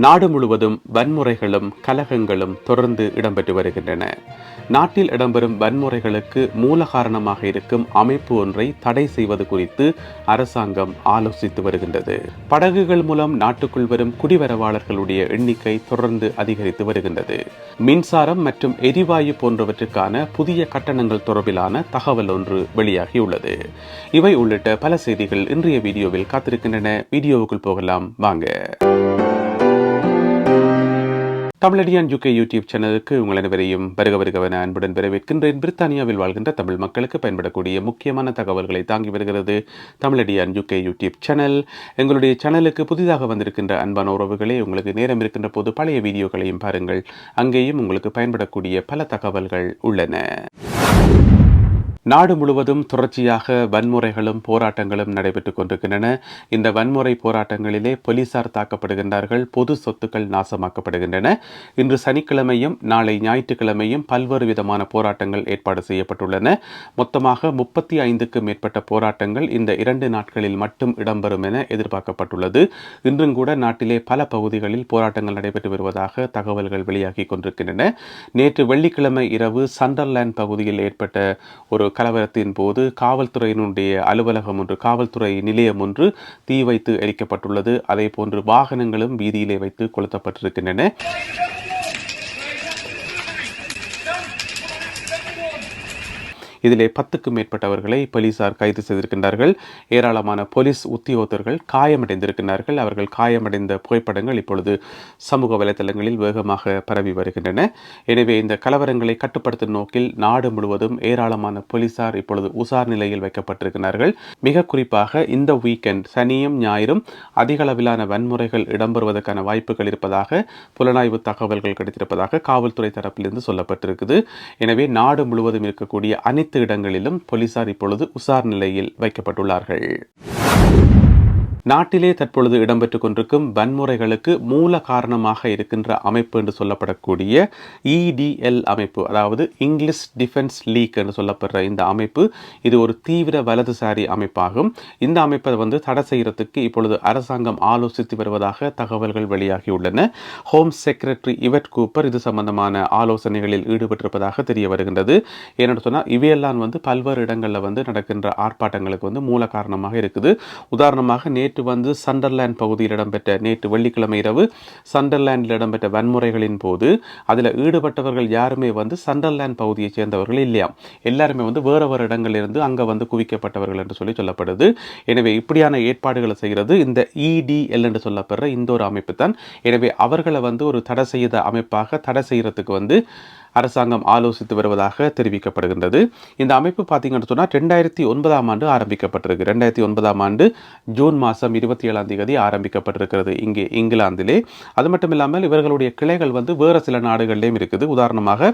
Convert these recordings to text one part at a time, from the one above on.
நாடு முழுவதும் வன்முறைகளும் கலகங்களும் தொடர்ந்து இடம்பெற்று வருகின்றன. நாட்டில் இடம்பெறும் வன்முறைகளுக்கு மூல காரணமாக இருக்கும் அமைப்பு ஒன்றை தடை செய்வது குறித்து அரசாங்கம் ஆலோசித்து வருகின்றது. படகுகள் மூலம் நாட்டுக்குள் வரும் குடிவரவாளர்களுடைய எண்ணிக்கை தொடர்ந்து அதிகரித்து வருகின்றது. மின்சாரம் மற்றும் எரிவாயு போன்றவற்றுக்கான புதிய கட்டணங்கள் தொடர்பிலான தகவல் ஒன்று வெளியாகியுள்ளது. இவை உள்ளிட்ட பல செய்திகள் இன்றைய வீடியோவில் காத்திருக்கின்றன. வீடியோவுக்குள் போகலாம் வாங்க. தமிழடியான் UK யூடியூப் சேனலுக்கு உங்கள் அனைவரையும் வருகவன அன்புடன் வரவேற்கின்றேன். பிரித்தானியாவில் வாழ்கின்ற தமிழ் மக்களுக்கு பயன்படக்கூடிய முக்கியமான தகவல்களை தாங்கி வருகிறது தமிழடியான் UK யூடியூப் சேனல். எங்களுடைய சேனலுக்கு புதிதாக வந்திருக்கின்ற அன்பான உறவுகளே, உங்களுக்கு நேரம் இருக்கின்ற போது பழைய வீடியோக்களையும் பாருங்கள். அங்கேயும் உங்களுக்கு பயன்படக்கூடிய பல தகவல்கள் உள்ளன. நாடு முழுவதும் தொடர்ச்சியாக வன்முறைகளும் போராட்டங்களும் நடைபெற்றுக் கொண்டிருக்கின்றன. இந்த வன்முறை போராட்டங்களிலே போலீசார் தாக்கப்படுகின்றார்கள், பொது சொத்துக்கள் நாசமாக்கப்படுகின்றன. இன்று சனிக்கிழமையும் நாளை ஞாயிற்றுக்கிழமையும் பல்வேறு விதமான போராட்டங்கள் ஏற்பாடு செய்யப்பட்டுள்ளன. மொத்தமாக 35க்கும் மேற்பட்ட போராட்டங்கள் இந்த 2 நாட்களில் மட்டும் இடம்பெறும் என எதிர்பார்க்கப்பட்டுள்ளது. இன்றும் கூட நாட்டிலே பல பகுதிகளில் போராட்டங்கள் நடைபெற்று வருவதாக தகவல்கள் வெளியாகி கொண்டிருக்கின்றன. நேற்று வெள்ளிக்கிழமை இரவு சண்டர்லேண்ட் பகுதியில் ஏற்பட்ட ஒரு கலவரத்தின் போது காவல்துறையினுடைய அலுவலகம் ஒன்று, காவல்துறை நிலையம் ஒன்று தீ வைத்து எரிக்கப்பட்டுள்ளது. அதே போன்று வாகனங்களும் வீதியிலே வைத்து கொளுத்தப்பட்டிருக்கின்றன. இதிலே 10க்கும் மேற்பட்டவர்களை போலீசார் கைது செய்திருக்கின்றார்கள். ஏராளமான போலீஸ் உத்தியோகத்தர்கள் காயமடைந்திருக்கிறார்கள். அவர்கள் காயமடைந்த புகைப்படங்கள் இப்பொழுது சமூக வலைதளங்களில் வேகமாக பரவி வருகின்றன. எனவே இந்த கலவரங்களை கட்டுப்படுத்தும் நோக்கில் நாடு முழுவதும் ஏராளமான போலீசார் இப்பொழுது உசார் நிலையில் வைக்கப்பட்டிருக்கிறார்கள். மிக குறிப்பாக இந்த வீக்கெண்ட் சனியும் ஞாயிறும் அதிக அளவிலான வன்முறைகள் இடம்பெறுவதற்கான வாய்ப்புகள் இருப்பதாக புலனாய்வு தகவல்கள் கிடைத்திருப்பதாக காவல்துறை தரப்பிலிருந்து சொல்லப்பட்டிருக்குது. எனவே நாடு முழுவதும் இருக்கக்கூடிய அனைத்து இடங்களிலும் போலீசார் இப்பொழுது உசார் நிலையில் வைக்கப்பட்டுள்ளார்கள். நாட்டிலே தற்பொழுது இடம்பெற்றுக் கொண்டிருக்கும் வன்முறைகளுக்கு மூல காரணமாக இருக்கின்ற அமைப்பு என்று சொல்லப்படக்கூடிய EDL அமைப்பு, அதாவது இங்கிலீஷ் டிஃபென்ஸ் லீக் என்று சொல்லப்படுற இந்த அமைப்பு, இது ஒரு தீவிர வலதுசாரி அமைப்பாகும். இந்த அமைப்பை தடை செய்யறதுக்கு இப்பொழுது அரசாங்கம் ஆலோசித்து வருவதாக தகவல்கள் வெளியாகியுள்ளன. ஹோம் செக்ரட்டரி இவட் கூப்பர் இது சம்பந்தமான ஆலோசனைகளில் ஈடுபட்டிருப்பதாக தெரிய வருகின்றது. ஏன்னு சொன்னால் இவையெல்லாம் பல்வேறு இடங்களில் நடக்கின்ற ஆர்ப்பாட்டங்களுக்கு மூல காரணமாக இருக்குது. உதாரணமாக நேற்று சண்டர்லேண்ட் பகுதியில் இடம்பெற்ற, நேற்று வெள்ளிக்கிழமை இரவு சண்டர்லேண்டில் இடம்பெற்ற வன்முறைகளின் போது அதில் ஈடுபட்டவர்கள் யாருமே சண்டர்லேண்ட் பகுதியை சேர்ந்தவர்கள் இல்லையா, எல்லாருமே வேறு இடங்களில் இருந்து அங்கே குவிக்கப்பட்டவர்கள் என்று சொல்லப்படுது. எனவே இப்படியான ஏற்பாடுகளை செய்கிறது இந்த EDL என்று சொல்லப்படுற இந்த ஒரு அமைப்பு தான். எனவே அவர்களை ஒரு தடை செய்த அமைப்பாக தடை செய்யறதுக்கு அரசாங்கம் ஆலோசித்து வருவதாக தெரிவிக்கப்படுகின்றது. இந்த அமைப்பு பார்த்தீங்கன்னு சொன்னால் 2009ஆம் ஆண்டு ஆரம்பிக்கப்பட்டிருக்கு. 2009ஆம் ஆண்டு ஜூன் மாதம் 27ஆம் தேதி ஆரம்பிக்கப்பட்டிருக்கிறது இங்கே இங்கிலாந்திலே. அது மட்டும் இல்லாமல் இவர்களுடைய கிளைகள் வேறு சில நாடுகளிலும் இருக்குது. உதாரணமாக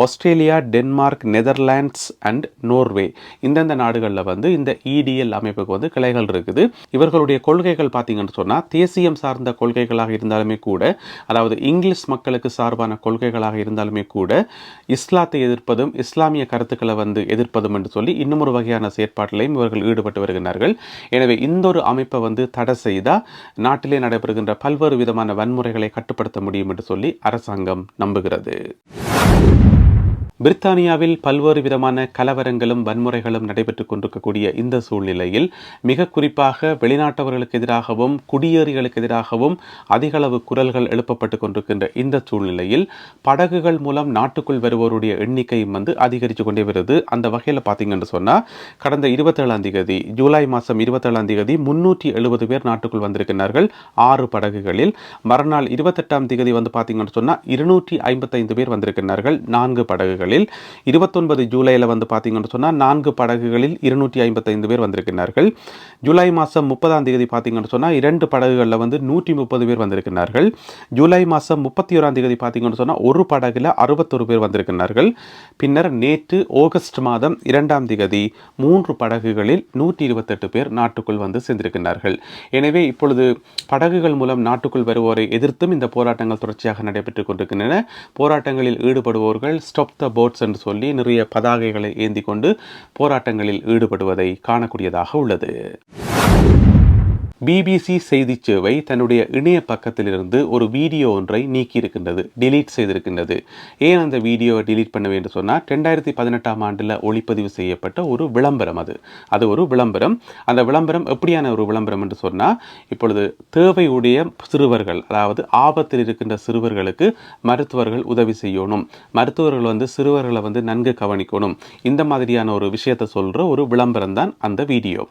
Australia, Denmark, Netherlands and Norway, இந்தந்த நாடுகளில் இந்த EDL அமைப்புக்கு கிளைகள் இருக்குது. இவர்களுடைய கொள்கைகள் பார்த்தீங்கன்னு சொன்னால் தேசியம் சார்ந்த கொள்கைகளாக இருந்தாலுமே கூட, அதாவது இங்கிலீஷ் மக்களுக்கு சார்பான கொள்கைகளாக இருந்தாலுமே கூட, இஸ்லாத்தை எதிர்ப்பதும் இஸ்லாமிய கருத்துக்களை எதிர்ப்பதும் என்று சொல்லி இன்னும் ஒரு வகையான செயற்பாட்டிலையும் இவர்கள் ஈடுபட்டு வருகிறார்கள். எனவே இந்த ஒரு அமைப்பை தடை செய்தால் நாட்டிலே நடைபெறுகின்ற பல்வேறு விதமான வன்முறைகளை கட்டுப்படுத்த முடியும் என்று சொல்லி அரசாங்கம் நம்புகிறது. பிரித்தானியாவில் பல்வேறு விதமான கலவரங்களும் வன்முறைகளும் நடைபெற்றுக் கொண்டிருக்கக்கூடிய இந்த சூழ்நிலையில் மிக குறிப்பாக வெளிநாட்டவர்களுக்கு எதிராகவும் குடியேறிகளுக்கு எதிராகவும் அதிக அளவு குரல்கள் எழுப்பப்பட்டுக் கொண்டிருக்கின்ற இந்த சூழ்நிலையில் படகுகள் மூலம் நாட்டுக்குள் வருவோருடைய எண்ணிக்கையும் அதிகரித்து கொண்டே வருது. அந்த வகையில் பார்த்தீங்கன்னு சொன்னால் கடந்த 27ஆம் தேதி, ஜூலை மாதம் 27ஆம் தேதி 370 பேர் நாட்டுக்குள் வந்திருக்கிறார்கள் 6 படகுகளில். மறுநாள் 28ஆம் தேதி பார்த்தீங்கன்னு சொன்னால் 255 பேர் வந்திருக்கிறார்கள் 4 படகுகள். 29 ஜூலையில் பார்த்தீங்கன்னு சொன்னால் 4 படகுகளில் 255 பேர் வந்திருக்கிறார்கள். ஜூலை மாதம் 30ஆம் தேதி பார்த்தீங்கன்னு சொன்னால் 2 படகுகளில் 130 பேர் வந்திருக்கிறார்கள். ஜூலை மாதம் 31ஆம் தேதி பார்த்தீங்கன்னு சொன்னால் ஒரு படகுல 61 பேர் வந்திருக்கிறார்கள். பின்னர் நேற்று ஆகஸ்ட் மாதம் 2ஆம் தேதி 3 படகுகளில் 128 பேர் நாட்டுக்குள் சேர்ந்திருக்கிறார்கள். எனவே இப்பொழுது படகுகள் மூலம் நாட்டுக்குள் வருவோரை எதிர்த்தும் இந்த போராட்டங்கள் தொடர்ச்சியாக நடைபெற்றுக் கொண்டிருக்கின்றன. போராட்டங்களில் ஈடுபடுவோர்கள் ஸ்டாப் த போட்ஸ் என்று சொல்லி நிறைய பதாகைகளை ஏந்தி கொண்டு போராட்டங்களில் ஈடுபடுவதை காணக்கூடியதாக உள்ளது. பிபிசி செய்தி சேவை தன்னுடைய இணைய பக்கத்திலிருந்து ஒரு வீடியோ ஒன்றை நீக்கியிருக்கின்றது, டிலீட் செய்திருக்கின்றது. ஏன் அந்த வீடியோவை டிலீட் பண்ண வேண்டும் சொன்னால் 2018 ஆண்டில் ஒளிப்பதிவு செய்யப்பட்ட ஒரு விளம்பரம். அது ஒரு விளம்பரம். அந்த விளம்பரம் எப்படியான ஒரு விளம்பரம் என்று சொன்னால், இப்பொழுது தேவையுடைய சிறுவர்கள், அதாவது ஆபத்தில் இருக்கின்ற சிறுவர்களுக்கு மருத்துவர்கள் உதவி செய்யணும், மருத்துவர்கள் சிறுவர்களை நன்கு கவனிக்கணும், இந்த மாதிரியான ஒரு விஷயத்தை சொல்கிற ஒரு விளம்பரம் தான் அந்த வீடியோ.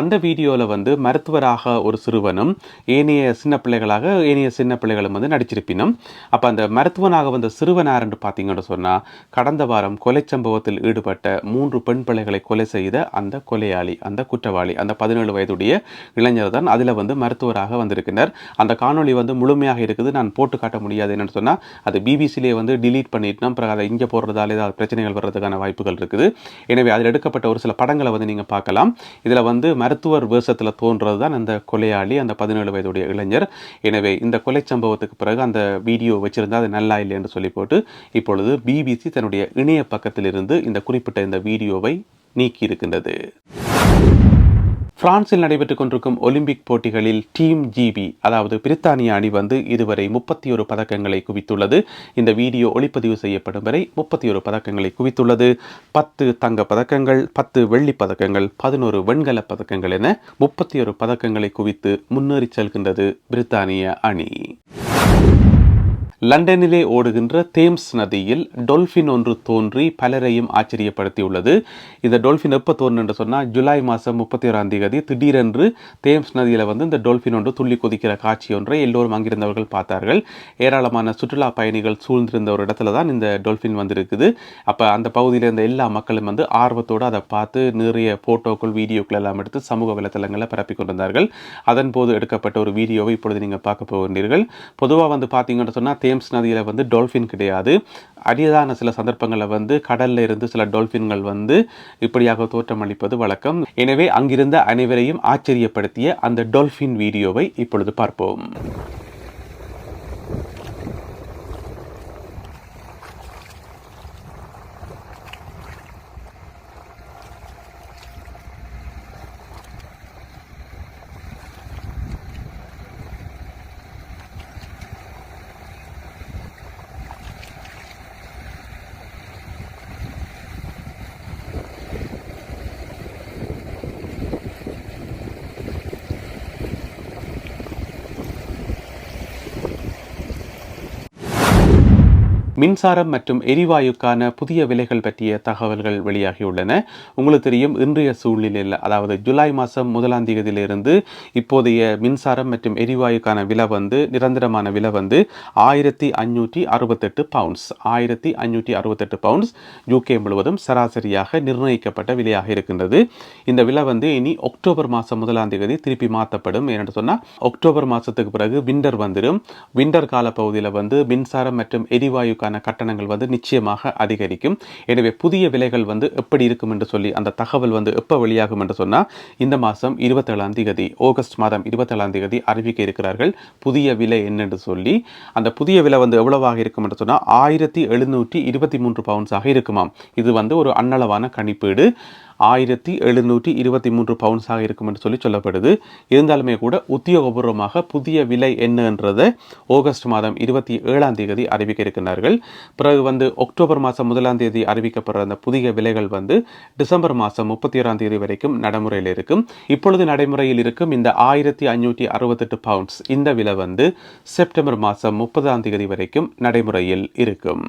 அந்த வீடியோவில் மருத்துவராக ஒரு சிறுவனும் ஏனைய சின்ன பிள்ளைகளும் நடிச்சிருப்பினும், அப்போ அந்த மருத்துவனாக வந்த சிறுவனார் என்று பார்த்தீங்கன்னு சொன்னால், கடந்த வாரம் கொலை சம்பவத்தில் ஈடுபட்ட 3 பெண் பிள்ளைகளை கொலை செய்த அந்த கொலையாளி, அந்த குற்றவாளி, அந்த 17 வயதுடைய இளைஞர் தான் அதில் மருத்துவராக வந்திருக்கிறார். அந்த காணொளி முழுமையாக இருக்குது, நான் போட்டு காட்ட முடியாது. என்னன்னு சொன்னால், அது பிபிசியிலே டிலீட் பண்ணிட்டு பிறகு அதை இங்கே போடுறதால ஏதாவது பிரச்சனைகள் வர்றதுக்கான வாய்ப்புகள் இருக்குது. எனவே அதில் எடுக்கப்பட்ட ஒரு சில படங்களை நீங்கள் பார்க்கலாம். இதில் மருத்துவர் வேஷத்தில் தோன்றது தான் அந்த கொலையாளி, அந்த 17 வயதுடைய இளைஞர். எனவே இந்த கொலை சம்பவத்துக்கு பிறகு அந்த வீடியோ வச்சிருந்தா அது நல்லா இல்லை என்று சொல்லி போட்டு இப்பொழுது பிபிசி தன்னுடைய இணைய பக்கத்திலிருந்து இந்த குறிப்பிட்ட இந்த வீடியோவை நீக்கி இருக்கின்றது. பிரான்சில் நடைபெற்றுக் கொண்டிருக்கும் ஒலிம்பிக் போட்டிகளில் டீம் ஜிபி, அதாவது பிரித்தானிய அணி இதுவரை 31 பதக்கங்களை குவித்துள்ளது. இந்த வீடியோ ஒளிப்பதிவு செய்யப்படும் வரை 31 பதக்கங்களை குவித்துள்ளது. 10 தங்க பதக்கங்கள், 10 வெள்ளி பதக்கங்கள், 11 வெண்கல பதக்கங்கள் என 31 பதக்கங்களை குவித்து முன்னேறி செல்கின்றது பிரித்தானிய அணி. லண்டனிலே ஓடுகின்ற தேம்ஸ் நதியில் டொல்பின் ஒன்று தோன்றி பலரையும் ஆச்சரியப்படுத்தியுள்ளது. இந்த டொல்பின் எப்போ தோன்று என்று சொன்னால், ஜூலை மாதம் 31ஆம் தேதி திடீரென்று தேம்ஸ் நதியில் இந்த டொல்பின் ஒன்று துள்ளி குதிக்கிற காட்சி ஒன்றை எல்லோரும் அங்கிருந்தவர்கள் பார்த்தார்கள். ஏராளமான சுற்றுலா பயணிகள் சூழ்ந்திருந்த ஒரு இடத்துல தான் இந்த டொல்பின் இருக்குது. அப்போ அந்த பகுதியில் இருந்த எல்லா மக்களும் ஆர்வத்தோடு அதை பார்த்து நிறைய போட்டோக்கள், வீடியோக்கள் எல்லாம் எடுத்து சமூக வலைத்தளங்களில் பரப்பி கொண்டிருந்தார்கள். அதன் போது எடுக்கப்பட்ட ஒரு வீடியோவை இப்பொழுது நீங்கள் பார்க்க போகின்றீர்கள். பொதுவாக பார்த்தீங்கன்னு சொன்னால், தேம்ஸ் நதியில் டொல்பின் கிடையாது. அரிதான சில சந்தர்ப்பங்களில் கடல்ல இருந்து சில டொல்பின்கள் இப்படியாக தோற்றமளிப்பது வழக்கம். எனவே அங்கிருந்த அனைவரையும் ஆச்சரியப்படுத்திய அந்த டொல்பின் வீடியோவை இப்பொழுது பார்ப்போம். மின்சாரம் மற்றும் எரிவாயுக்கான புதிய விலைகள் பற்றிய தகவல்கள் வெளியாகியுள்ளன. உங்களுக்கு தெரியும், இன்றைய சூழ்நிலையில், அதாவது ஜூலை மாதம் 1ஆம் தேதியிலிருந்து இப்போதைய மின்சாரம் மற்றும் எரிவாயுக்கான விலை நிரந்தரமான விலை 1568 பவுண்ட்ஸ். 1568 பவுண்ட்ஸ் யூகே முழுவதும் சராசரியாக நிர்ணயிக்கப்பட்ட விலையாக இருக்கின்றது. இந்த விலை இனி அக்டோபர் மாதம் 1ஆம் தேதி திருப்பி மாற்றப்படும். ஏன்னு சொன்னால், அக்டோபர் மாதத்துக்கு பிறகு விண்டர் வந்துடும். விண்டர் கால பகுதியில் மின்சாரம் மற்றும் எரிவாயு கட்டணங்கள் நிச்சயமாக அதிகரிக்கும். எனவே புதிய விலைகள் எப்படி இருக்கும் என்று சொல்லி அந்த தகவல் எப்ப வெளியாகும் என்று சொன்னா, இந்த மாதம் 27ஆம் தேதி, ஆகஸ்ட் மாதம் 27ஆம் தேதி அறிவிக்க இருக்கிறார்கள் புதிய விலை என்னென்று சொல்லி. அந்த புதிய விலை எவ்வளவாக இருக்கும் என்று சொன்னா 1723 பவுண்ட்ஸாக இருக்குமாம். இது ஒரு அன்னளவான கணிப்பீடு. 1723 பவுண்ட்ஸாக இருக்கும் என்று சொல்லப்படுது. இருந்தாலுமே கூட உத்தியோகபூர்வமாக புதிய விலை என்னன்றதை ஆகஸ்ட் மாதம் 27ஆம் தேதி அறிவிக்க இருக்கிறார்கள். பிறகு அக்டோபர் மாதம் 1ஆம் தேதி அறிவிக்கப்படுற அந்த புதிய விலைகள் டிசம்பர் மாதம் 31ஆம் தேதி வரைக்கும் நடைமுறையில் இருக்கும். இப்பொழுது நடைமுறையில் இருக்கும் இந்த 1568 பவுண்ட்ஸ் இந்த விலை செப்டம்பர் மாதம் 30ஆம் தேதி வரைக்கும் நடைமுறையில் இருக்கும்.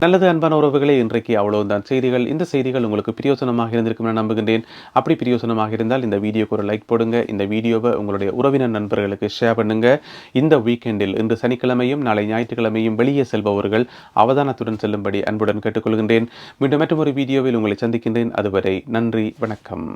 நல்லது அன்பான உறவுகளே, இன்றைக்கு அவ்வளவுதான் செய்திகள். இந்த செய்திகள் உங்களுக்கு பிரயோசனமாக இருந்திருக்கும் நான் நம்புகின்றேன். அப்படி பிரயோசனமாக இருந்தால் இந்த வீடியோக்கு ஒரு லைக் போடுங்க. இந்த வீடியோவை உங்களுடைய உறவினர் நண்பர்களுக்கு ஷேர் பண்ணுங்க. இந்த வீக்கெண்டில், இன்று சனிக்கிழமையும் நாளை ஞாயிற்றுக்கிழமையும் வெளியே செல்பவர்கள் அவதானத்துடன் செல்லும்படி அன்புடன் கேட்டுக்கொள்கின்றேன். மீண்டும் மற்றொரு வீடியோவில் உங்களை சந்திக்கின்றேன். அதுவரை நன்றி, வணக்கம்.